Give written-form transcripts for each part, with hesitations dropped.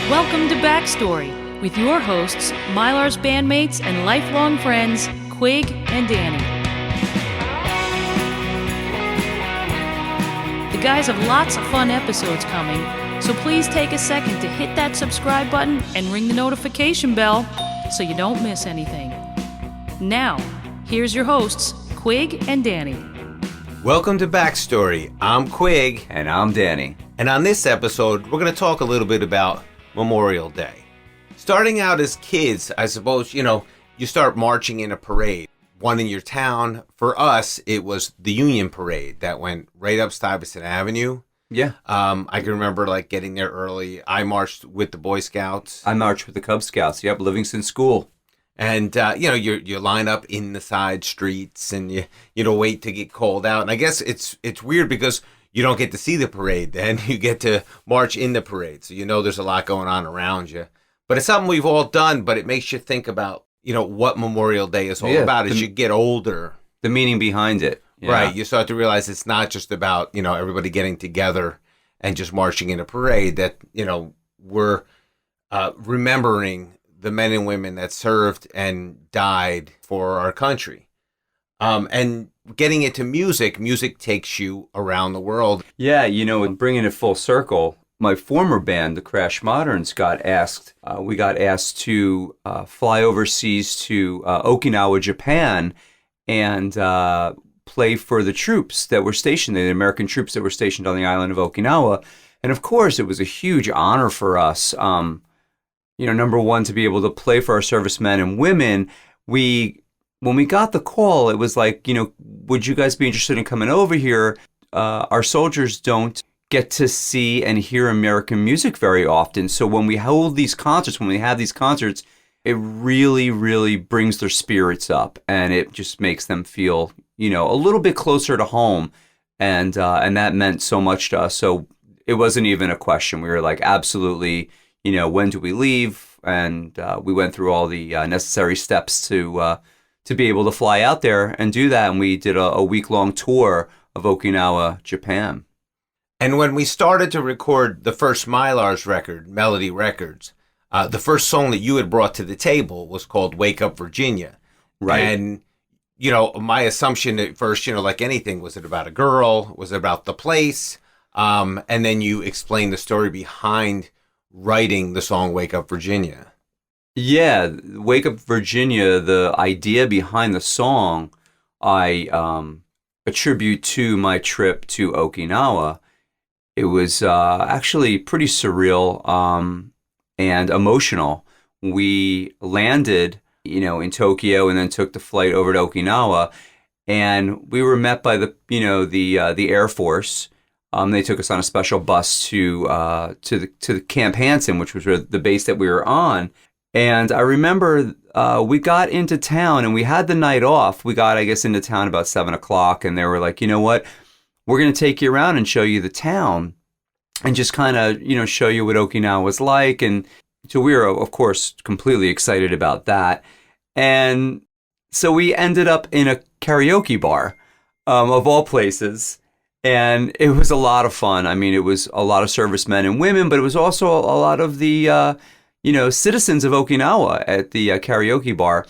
Welcome to Backstory with your hosts, Mylars bandmates and lifelong friends, Quig and Danny. The guys have lots of fun episodes coming, so please take a second to hit that subscribe button and ring the notification bell so you don't miss anything. Now, here's your hosts, Quig and Danny. Welcome to Backstory. I'm Quig. And I'm Danny. And on this episode, we're going to talk a little bit about Memorial Day. Starting out as kids, I suppose, you start marching in a parade. One in your town. For us, it was the Union Parade that went right up Stuyvesant Avenue. Yeah. I can remember getting there early. I marched with the Boy Scouts. I marched with the Cub Scouts. Yep, Livingston School. And, you line up in the side streets and you wait to get called out. And I guess it's weird because you don't get to see the parade then. You get to march in the parade. So there's a lot going on around you. But it's something we've all done, but it makes you think about, what Memorial Day is all about as you get older. The meaning behind it. Yeah. Right. You start to realize it's not just about, everybody getting together and just marching in a parade, that, we're remembering the men and women that served and died for our country. And getting into music takes you around the world. Yeah, bringing it full circle, my former band, the Crash Moderns, we got asked to fly overseas to Okinawa, Japan, and play for the troops that were stationed there, the American troops that were stationed on the island of Okinawa. And of course, it was a huge honor for us, number one, to be able to play for our servicemen and women. When we got the call, it was like, would you guys be interested in coming over here? Our soldiers don't get to see and hear American music very often. So when we have these concerts, it really, really brings their spirits up, and it just makes them feel, a little bit closer to home. And that meant so much to us. So it wasn't even a question. We were like, absolutely, when do we leave? And we went through all the necessary steps to be able to fly out there and do that. And we did a week-long tour of Okinawa, Japan. And when we started to record the first Mylars record, Melody Records, the first song that you had brought to the table was called Wake Up Virginia. Right. And, my assumption at first, like anything, was it about a girl? Was it about the place? And then you explained the story behind writing the song Wake Up Virginia. Yeah, Wake Up Virginia, the idea behind the song, I attribute to my trip to Okinawa. It was actually pretty surreal and emotional. We landed, in Tokyo and then took the flight over to Okinawa, and we were met by the Air Force. They took us on a special bus to the Camp Hansen, which was the base that we were on. And I remember we got into town and we had the night off. We got, into town about 7 o'clock, and they were like, you know what? We're going to take you around and show you the town and just kind of, show you what Okinawa was like. And so we were, of course, completely excited about that. And so we ended up in a karaoke bar, of all places. And it was a lot of fun. It was a lot of servicemen and women, but it was also a lot of the citizens of Okinawa at the karaoke bar.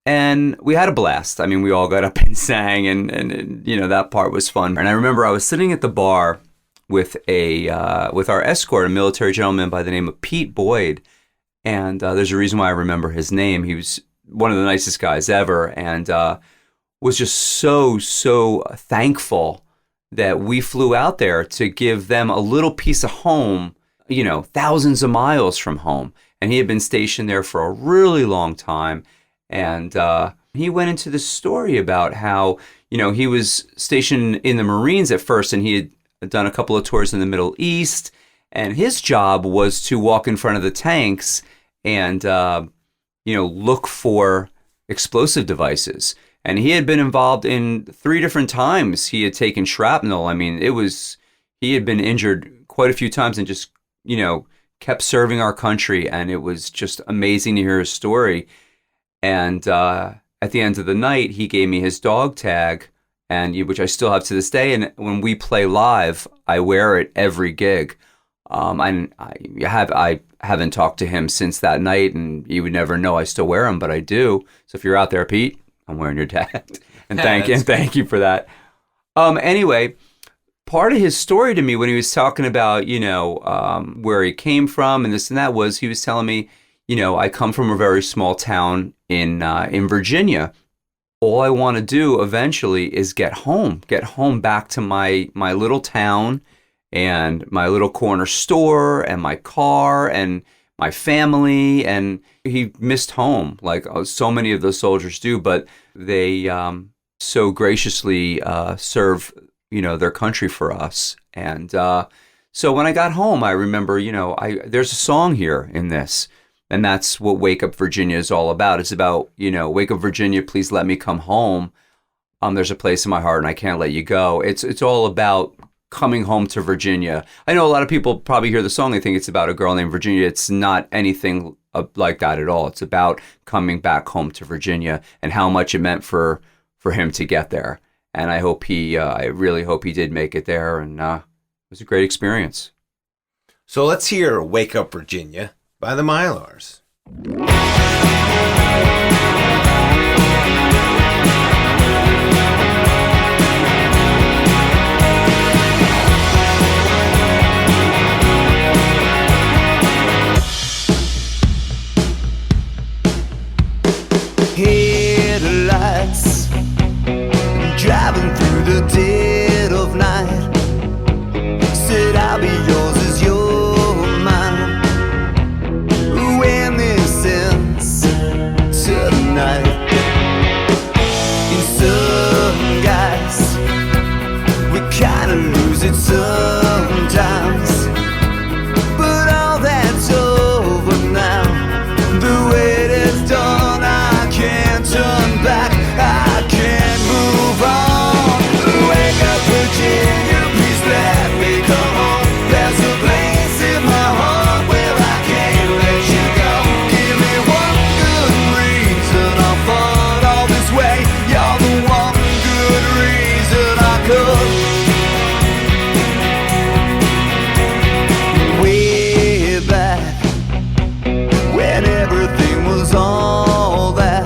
And we had a blast. We all got up and sang, and that part was fun. And I remember I was sitting at the bar with our escort, a military gentleman by the name of Pete Boyd. And there's a reason why I remember his name. He was one of the nicest guys ever, and was just so thankful that we flew out there to give them a little piece of home, thousands of miles from home. And he had been stationed there for a really long time. And he went into this story about how, he was stationed in the Marines at first, and he had done a couple of tours in the Middle East. And his job was to walk in front of the tanks and, look for explosive devices. And he had been involved in 3 different times. He had taken shrapnel. He had been injured quite a few times and just, kept serving our country. And it was just amazing to hear his story. And at the end of the night, he gave me his dog tag, which I still have to this day. And when we play live, I wear it every gig. And I haven't talked to him since that night, and you would never know I still wear them, but I do. So if you're out there, Pete, I'm wearing your tag, and thank you for that. Anyway, part of his story to me when he was talking about, where he came from and this and that was he was telling me, I come from a very small town in Virginia. All I want to do eventually is get home back to my little town and my little corner store and my car and my family. And he missed home like so many of those soldiers do, but they so graciously serve, their country for us. And so when I got home, I remember, there's a song here in this. And that's what Wake Up Virginia is all about. It's about, Wake Up Virginia, please let me come home. There's a place in my heart and I can't let you go. It's all about coming home to Virginia. I know a lot of people probably hear the song, they think it's about a girl named Virginia. It's not anything like that at all. It's about coming back home to Virginia and how much it meant for him to get there. And I really hope he did make it there. And it was a great experience. So let's hear Wake Up Virginia by the Mylars. Headlights driving through the dead of night. Said I'll be yours as you're mine. When this ends tonight, in some guys we kinda lose it sometimes, but all that's over now. The wait is done, I can't turn back, I can't move on. Wake up Virginia, please let me come home. There's a place in my heart where I can't let you go. Give me one good reason I'll fall all this way. You're the one good reason I could. Way back when everything was all that,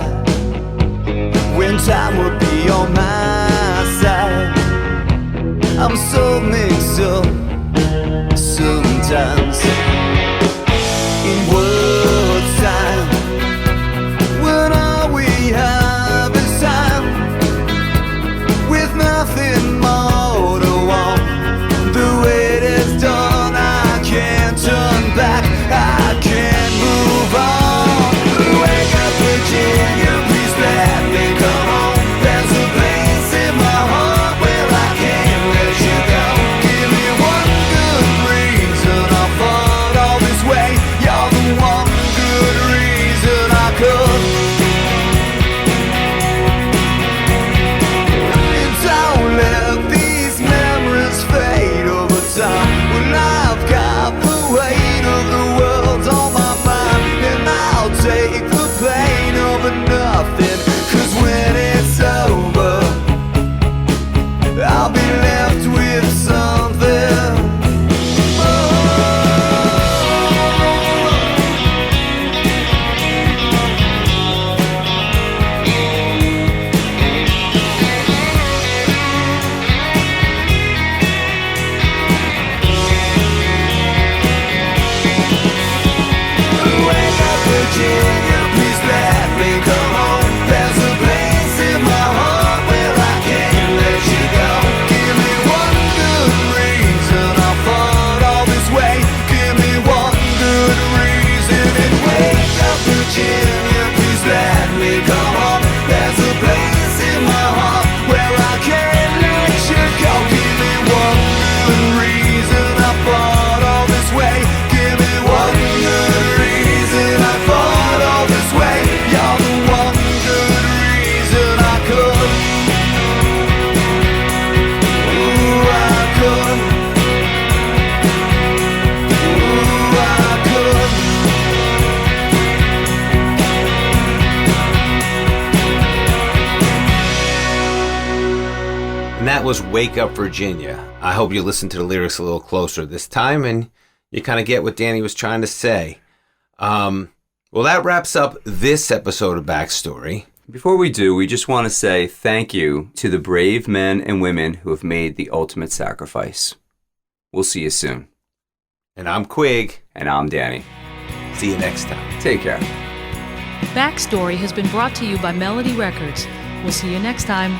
when time would be on my side. I'm so mixed up sometimes. In what's time, when all we have is time, with nothing more to want. The wait is done, I can't turn back, I can't move on. Wake up Virginia, please let me come home. There's a place in my heart where I can't let you go. Give me one good reason I'll fall all this way. You're the one good reason I could. And don't let these memories fade over time. When I've got the weight of the world on my mind, and I'll take the pain over nothing. 'Cause when it's over, I'll be left with something more. Wake up Virginia, please let me come home. There's a place in my heart where I can't let you go. Give me one good reason I'll fall all this way. Give me one good reason and wake up Virginia, please let me come home. There's a place in my heart where I can't let you go. Give me one good reason I fought all this way. Give me one good reason I fought all this way. You're the one good reason I could. Ooh, I could. Ooh, I could. And that was Wake Up Virginia. I hope you listened to the lyrics a little closer this time and you kind of get what Danny was trying to say. Well, that wraps up this episode of Backstory. Before we do, we just want to say thank you to the brave men and women who have made the ultimate sacrifice. We'll see you soon. And I'm Quig. And I'm Danny. See you next time. Take care. Backstory has been brought to you by Melody Records. We'll see you next time.